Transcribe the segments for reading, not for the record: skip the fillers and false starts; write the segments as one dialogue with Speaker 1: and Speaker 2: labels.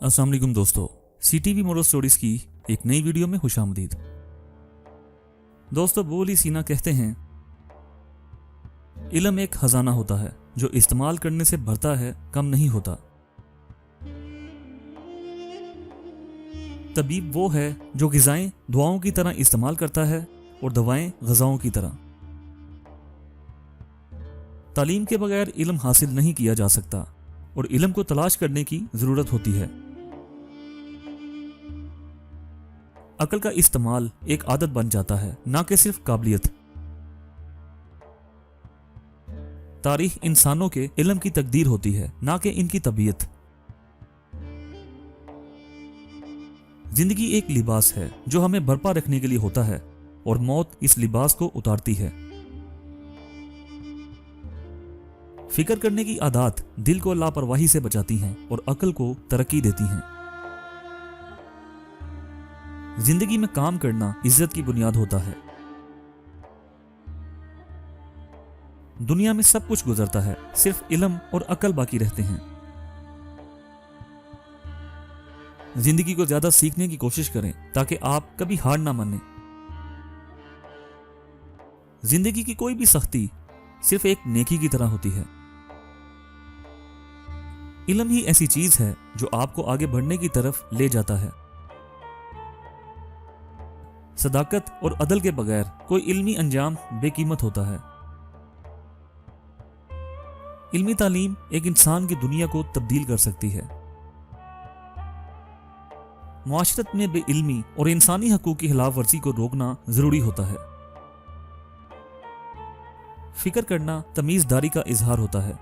Speaker 1: अस्सलाम वालेकुम दोस्तों, CTV मोरल स्टोरीज की एक नई वीडियो में खुशामदीद। दोस्तों, अबू अली सीना कहते हैं, इल्म एक खजाना होता है जो इस्तेमाल करने से बढ़ता है, कम नहीं होता। तबीब वो है जो ग़िज़ाएं दुआओं की तरह इस्तेमाल करता है और दवाएं ग़ज़ाओं की तरह। तालीम के बगैर इल्म हासिल नहीं किया जा सकता और इल्म को तलाश करने की ज़रूरत होती है। अकल का इस्तेमाल एक आदत बन जाता है, ना कि सिर्फ काबिलियत। तारीख इंसानों के इल्म की तकदीर होती है, ना कि इनकी तबीयत। जिंदगी एक लिबास है जो हमें बरपा रखने के लिए होता है और मौत इस लिबास को उतारती है। फिक्र करने की आदत दिल को लापरवाही से बचाती हैं और अकल को तरक्की देती हैं। जिंदगी में काम करना इज्जत की बुनियाद होता है। दुनिया में सब कुछ गुजरता है, सिर्फ इल्म और अकल बाकी रहते हैं। जिंदगी को ज्यादा सीखने की कोशिश करें ताकि आप कभी हार ना माने। जिंदगी की कोई भी सख्ती सिर्फ एक नेकी की तरह होती है। इल्म ही ऐसी चीज है जो आपको आगे बढ़ने की तरफ ले जाता है। सदाकत और अदल के बगैर कोई इल्मी अंजाम बेकीमत होता है। इल्मी तालीम एक इंसान की दुनिया को तब्दील कर सकती है। मुआशरत में बेइल्मी और इंसानी हकूक की खिलाफ वर्जी को रोकना जरूरी होता है। फिक्र करना तमीजदारी का इजहार होता है।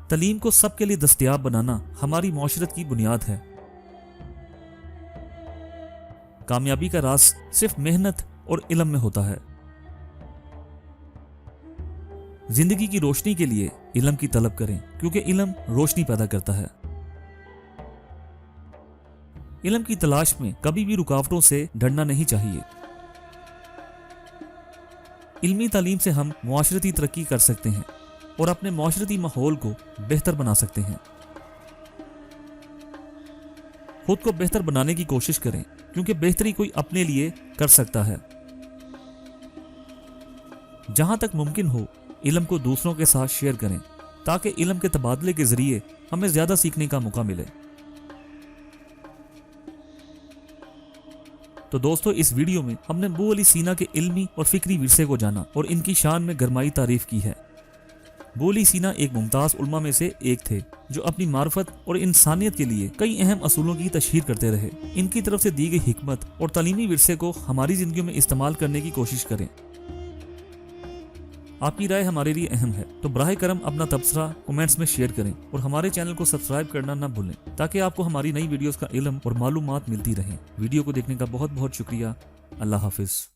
Speaker 1: तालीम को सबके लिए दस्तयाब बनाना हमारी मुआशरत की बुनियाद है। कामयाबी का राज सिर्फ मेहनत और इल्म में होता है। जिंदगी की रोशनी के लिए इल्म की तलब करें, क्योंकि इल्म रोशनी पैदा करता है। इल्म की तलाश में कभी भी रुकावटों से डरना नहीं चाहिए। इल्मी तालीम से हम मुआशरती तरक्की कर सकते हैं और अपने मुआशरती माहौल को बेहतर बना सकते हैं। खुद को बेहतर बनाने की कोशिश करें, क्योंकि बेहतरी कोई अपने लिए कर सकता है। जहां तक मुमकिन हो इल्म को दूसरों के साथ शेयर करें, ताकि इल्म के तबादले के जरिए हमें ज्यादा सीखने का मौका मिले। तो दोस्तों, इस वीडियो में हमने अबू अली सीना के इल्मी और फिक्री विरसे को जाना और इनकी शान में गरमाई तारीफ की है। अबू अली सीना एक मुमताज उलमा में से एक थे, जो अपनी मार्फत और इंसानियत के लिए कई अहम असूलों की तशहीर करते रहे। इनकी तरफ से दी गई हिकमत और तालीमी विरसे को हमारी जिंदगी में इस्तेमाल करने की कोशिश करें। आपकी राय हमारे लिए अहम है, तो बराह करम अपना तबसरा कमेंट्स में शेयर करें और हमारे चैनल को सब्सक्राइब करना ना भूलें, ताकि आपको हमारी नई वीडियोस का इल्म और मालूमात मिलती रहें। वीडियो को देखने का बहुत बहुत शुक्रिया। अल्लाह हाफिज।